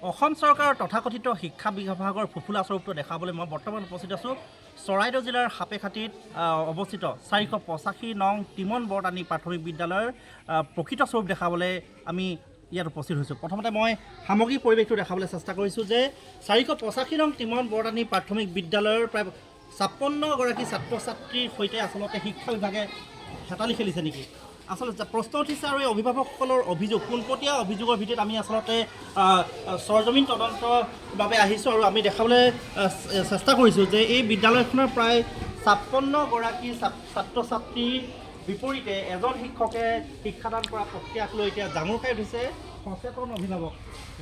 অসম চৰকাৰৰ তথাকথিত শিক্ষা বিভাগৰ ফুফুলা স্বৰূপটো দেখাবলৈ মই বৰ্তমান উপস্থিত আছোঁ চৰাইদেউ জিলাৰ সাপেখাতিত অৱস্থিত 485 নং তিমন বৰতানী প্ৰাথমিক বিদ্যালয়ৰ প্ৰকৃত স্বৰূপ দেখাবলৈ আমি ইয়াত উপস্থিত হৈছোঁ। প্ৰথমতে মই সামগ্ৰিক পৰিৱেশটো দেখাবলৈ চেষ্টা কৰিছোঁ যে 485 নং তিমন বৰতানী প্ৰাথমিক বিদ্যালয়ৰ প্ৰায় 56গৰাকী ছাত্ৰ ছাত্ৰীৰ সৈতে আচলতে শিক্ষা বিভাগে হেতালি খেলিছে নেকি আচলতে প্ৰশ্ন উঠিছে। আৰু এই অভিভাৱকসকলৰ অভিযোগ পোনপটীয়া অভিযোগৰ ভিত্তিত আমি আচলতে সৰজমিন তদন্তৰ বাবে আহিছোঁ আৰু আমি দেখাবলৈ চেষ্টা কৰিছোঁ যে এই বিদ্যালয়খনৰ প্ৰায় 56গৰাকী ছাত্ৰ ছাত্ৰীৰ বিপৰীতে এজন শিক্ষকে শিক্ষাদান কৰা প্ৰক্ৰিয়াক লৈ এতিয়া জাঙুৰ খাই উঠিছে সচেতন অভিভাৱক,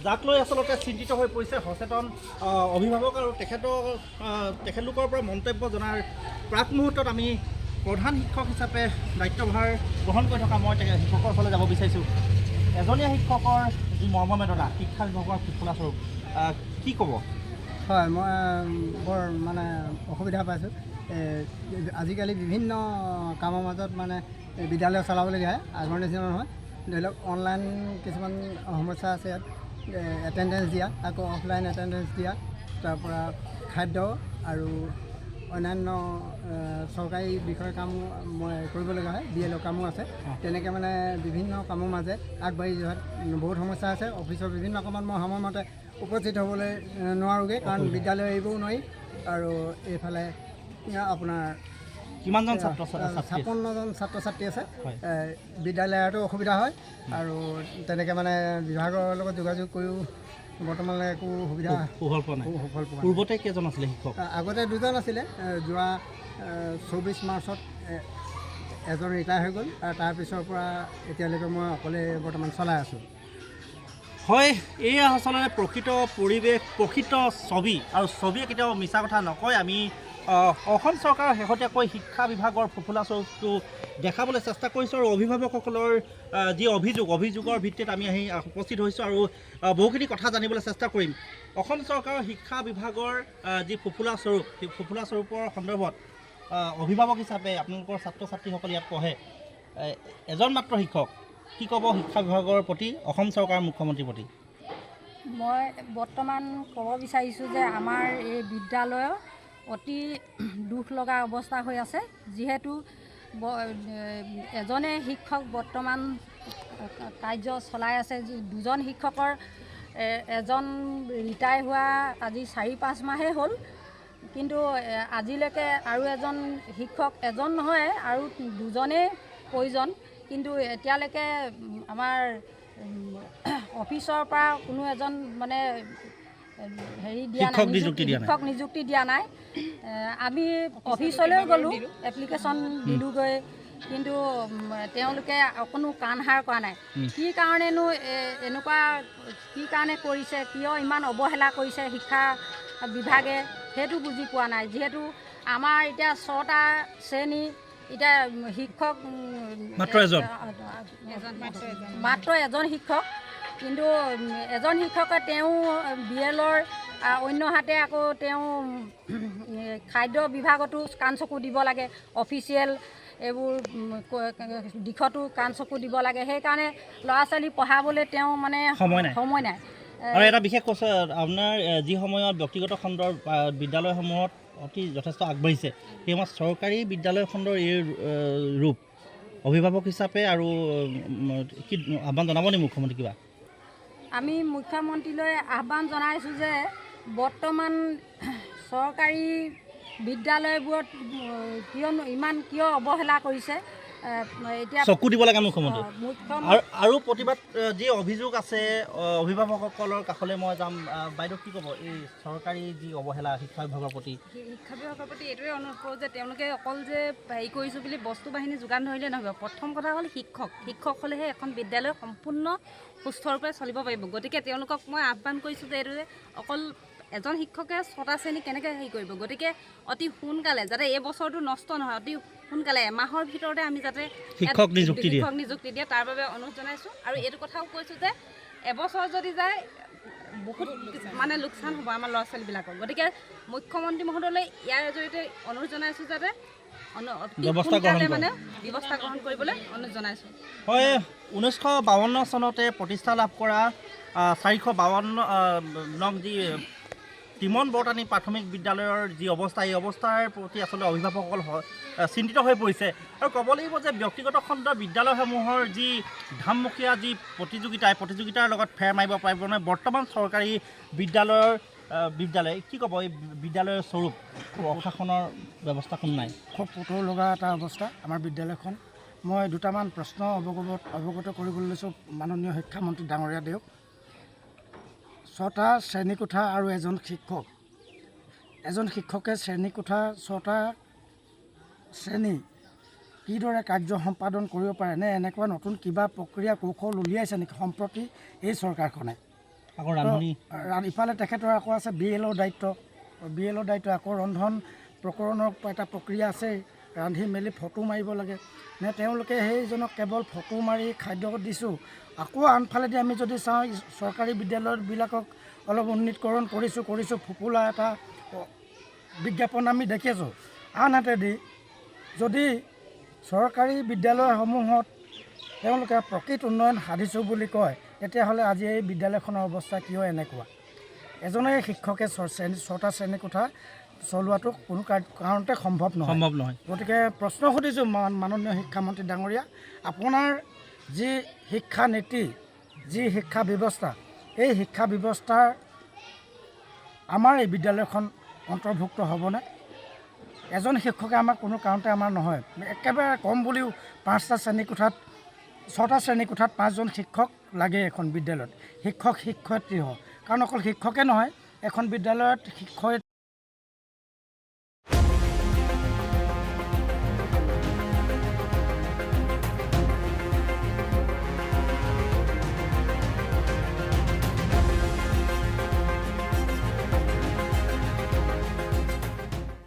যাক লৈ আচলতে চিন্তিত হৈ পৰিছে সচেতন অভিভাৱক। আৰু তেখেতলোকৰ পৰা মন্তব্য জনাৰ প্ৰাক মুহূৰ্তত আমি প্ৰধান শিক্ষক হিচাপে দায়িত্বভাৰ গ্ৰহণ কৰি থকা মই শিক্ষকৰ ওচৰলৈ যাব বিচাৰিছোঁ। এজনীয়া শিক্ষকৰ যি মৰ্মবেদনা শিক্ষা বিভাগৰ ফুফুলা স্বৰূপ, কি ক'ব? হয়, মই বৰ অসুবিধা পাইছোঁ। আজিকালি বিভিন্ন কামৰ মাজত বিদ্যালয় চলাবলগীয়া হয়, আগৰ নিচিনা নহয়। ধৰি লওক অনলাইন কিছুমান সমস্যা আছে ইয়াত, এটেণ্ডেঞ্চ দিয়া, আকৌ অফলাইন এটেণ্ডেঞ্চ দিয়া, তাৰপৰা খাদ্য আৰু অন্যান্য চৰকাৰী বিষয়ৰ কামো মই কৰিবলগীয়া হয়, BLO কামো আছে। তেনেকৈ বিভিন্ন কামৰ মাজে আগবাঢ়ি যোৱাত বহুত সমস্যা আছে। অফিচৰ বিভিন্ন কামত মই সময়মতে উপস্থিত হ'বলৈ নোৱাৰোগৈ, কাৰণ বিদ্যালয় এৰিবও নোৱাৰি। আৰু এইফালে আপোনাৰ কিমানজন 56জন ছাত্ৰ ছাত্ৰী আছে। বিদ্যালয়তো অসুবিধা হয় আৰু তেনেকৈ বিভাগৰ লগত যোগাযোগ কৰিও বৰ্তমানলৈ একো সুবিধা সুফল পোৱা নাই। পূৰ্বতে কেইজন আছিলে শিক্ষক? আগতে দুজন আছিলে, যোৱা 24 মাৰ্চত এজন ৰিটায়াৰ হৈ গ'ল, আৰু তাৰপিছৰ পৰা এতিয়ালৈকে মই অকলে বৰ্তমান চলাই আছোঁ। হয়, এই আচলতে প্ৰকৃত পৰিৱেশ, প্ৰকৃত ছবি, আৰু ছবিয়ে কেতিয়াও মিছা কথা নকয়। আমি অসম চৰকাৰৰ শেহতীয়াকৈ শিক্ষা বিভাগৰ ফুফুলা স্বৰূপটো দেখাবলৈ চেষ্টা কৰিছোঁ আৰু অভিভাৱকসকলৰ যি অভিযোগৰ ভিত্তিত আমি আহি উপস্থিত হৈছোঁ আৰু বহুখিনি কথা জানিবলৈ চেষ্টা কৰিম। অসম চৰকাৰৰ শিক্ষা বিভাগৰ যি ফুফুলা স্বৰূপ, সেই ফুফুলা স্বৰূপৰ সন্দৰ্ভত অভিভাৱক হিচাপে আপোনালোকৰ ছাত্ৰ ছাত্ৰীসকল ইয়াত পঢ়ে, এজন মাত্ৰ শিক্ষক, কি ক'ব শিক্ষা বিভাগৰ প্ৰতি, অসম চৰকাৰৰ মুখ্যমন্ত্ৰীৰ প্ৰতি? মই বৰ্তমান ক'ব বিচাৰিছোঁ যে আমাৰ এই বিদ্যালয়ৰ অতি দুখ লগা অৱস্থা হৈ আছে। যিহেতু এজনে শিক্ষক বৰ্তমান কাৰ্য চলাই আছে, দুজন শিক্ষকৰ এজন ৰিটায়াৰ হোৱা আজি 4-5 মাহেই হ'ল, কিন্তু আজিলৈকে আৰু এজন শিক্ষক, এজন নহয় আৰু দুজনেই প্ৰয়োজন, কিন্তু এতিয়ালৈকে আমাৰ অফিচৰ পৰা কোনো এজন শিক্ষক নিযুক্তি দিয়া নাই। আমি অফিচলৈও গ'লোঁ, এপ্লিকেশ্যন দিলোঁগৈ, কিন্তু তেওঁলোকে অকণো কাণ সাৰ কৰা নাই। কি কাৰণেনো এনেকুৱা, কি কাৰণে কৰিছে, কিয় ইমান অৱহেলা কৰিছে শিক্ষা বিভাগে, সেইটো বুজি পোৱা নাই। যিহেতু আমাৰ এতিয়া 6টা শ্ৰেণী, এতিয়া শিক্ষক মাত্ৰ এজন শিক্ষক, কিন্তু এজন শিক্ষকে তেওঁ BLOৰ অন্যহাতে আকৌ তেওঁ খাদ্য বিভাগতো কাণ চকু দিব লাগে, অফিচিয়েল এইবোৰ দিশতো কাণ চকু দিব লাগে। সেইকাৰণে ল'ৰা ছোৱালী পঢ়াবলৈ তেওঁ সময় নাই। আৰু এটা বিশেষ কথা, আপোনাৰ যি সময়ত ব্যক্তিগত খণ্ডৰ বিদ্যালয়সমূহত যথেষ্ট আগবাঢ়িছে, সেই সময়ত চৰকাৰী বিদ্যালয় খণ্ডৰ এই ৰূপ, অভিভাৱক হিচাপে আৰু কি আহ্বান জনাব নি মুখ্যমন্ত্ৰী? কিবা আমি মুখ্যমন্ত্ৰীলৈ আহ্বান জনাইছোঁ যে বৰ্তমান চৰকাৰী বিদ্যালয়বোৰত কিয় অৱহেলা কৰিছে, এতিয়া চকু দিব লাগে মুখ্যমন্ত্ৰী। আৰু প্ৰতিবাদ যি অভিযোগ আছে অভিভাৱকসকলৰ কাষলৈ মই যাম। বাইদেউ, কি ক'ব এই চৰকাৰী যি অৱহেলা শিক্ষা বিভাগৰ প্ৰতি? শিক্ষা বিভাগৰ প্ৰতি এইটোৱে অনুৰোধ কৰোঁ যে তেওঁলোকে অকল যে হেৰি কৰিছোঁ বুলি বস্তু বাহিনী যোগান ধৰিলে নহ'ব। প্ৰথম কথা হ'ল শিক্ষক হ'লেহে এখন বিদ্যালয় সম্পূৰ্ণ সুস্থৰূপে চলিব পাৰিব। গতিকে তেওঁলোকক মই আহ্বান কৰিছোঁ যে এইটো যে অকল এজন শিক্ষকে 6টা শ্ৰেণী কেনেকৈ হেৰি কৰিব, গতিকে অতি সোনকালে, যাতে এই বছৰটো নষ্ট নহয়, অতি সোনকালে এমাহৰ ভিতৰতে আমি যাতে শিক্ষক নিযুক্তি দিয়ে, তাৰ বাবে অনুৰোধ জনাইছোঁ। আৰু এইটো কথাও কৈছোঁ যে এবছৰ যদি যায় বহুত লোকচান হ'ব আমাৰ ল'ৰা ছোৱালীবিলাকৰ। গতিকে মুখ্যমন্ত্ৰী মহোদয়লৈ ইয়াৰ জৰিয়তে অনুৰোধ জনাইছোঁ যাতে ব্যৱস্থা গ্ৰহণ কৰিবলৈ অনুৰোধ জনাইছোঁ। হয়, 1952 চনতে প্ৰতিষ্ঠা লাভ কৰা 452 নং যি টিমন বৰতানী প্ৰাথমিক বিদ্যালয়ৰ যি অৱস্থা এই অৱস্থাৰ প্ৰতি আচলতে অভিভাৱকসকল চিন্তিত হৈ পৰিছে আৰু ক'ব লাগিব যে ব্যক্তিগত খণ্ডৰ বিদ্যালয়সমূহৰ যি ধামমুখীয়া যি প্ৰতিযোগিতাৰ লগত ফেৰ মাৰিব পাৰিব নহয় বৰ্তমান চৰকাৰী বিদ্যালয় কি ক'ব এই বিদ্যালয়ৰ স্বৰূপ প্ৰশাসনৰ ব্যৱস্থা কোনো নাই খুব পুতৌ লগা এটা অৱস্থা আমাৰ বিদ্যালয়খন মই দুটামান প্ৰশ্ন অৱগত কৰিবলৈ লৈছোঁ মাননীয় শিক্ষামন্ত্ৰী ডাঙৰীয়া দেওক 6টা শ্ৰেণীকোঠা আৰু এজন শিক্ষকে শ্ৰেণীকোঠা 6টা শ্ৰেণী কিদৰে কাৰ্য সম্পাদন কৰিব পাৰে নে এনেকুৱা নতুন কিবা প্ৰক্ৰিয়া কৌশল উলিয়াইছে নেকি সম্প্ৰতি এই চৰকাৰখনে আকৌ ৰান্ধনি ইফালে তেখেতৰ আকৌ আছে BLOৰ দায়িত্ব আকৌ ৰন্ধন প্ৰকৰণৰ এটা প্ৰক্ৰিয়া আছে ৰান্ধি মেলি ফটো মাৰিব লাগে নে তেওঁলোকে সেইজনক কেৱল ফটো মাৰি খাদ্য দিছোঁ আকৌ আনফালেদি আমি যদি চাওঁ চৰকাৰী বিদ্যালয়বিলাকক অলপ উন্নীতকৰণ কৰিছোঁ ফুপুলা এটা বিজ্ঞাপন আমি দেখিছোঁ আনহাতেদি যদি চৰকাৰী বিদ্যালয়সমূহত তেওঁলোকে প্ৰকৃত উন্নয়ন সাধিছোঁ বুলি কয় তেতিয়াহ'লে আজি এই বিদ্যালয়খনৰ অৱস্থা কিয় এনেকুৱা এজনে শিক্ষকে 6টা শ্ৰেণীকোঠা চলোৱাটো কোনো কাৰণতে সম্ভৱ নহয় গতিকে প্ৰশ্ন সুধিছোঁ মাননীয় শিক্ষামন্ত্ৰী ডাঙৰীয়া আপোনাৰ যি শিক্ষা নীতি যি শিক্ষা ব্যৱস্থা এই শিক্ষা ব্যৱস্থাৰ আমাৰ এই বিদ্যালয়খন অন্তৰ্ভুক্ত হ'বনে এজন শিক্ষকে আমাক কোনো কাৰণতে আমাৰ নহয় একেবাৰে কম বুলিও 6টা শ্ৰেণীকোঠাত 5জন শিক্ষক লাগে এখন বিদ্যালয়ত শিক্ষয়িত্ৰী হওক কাৰণ অকল শিক্ষকে নহয় এখন বিদ্যালয়ত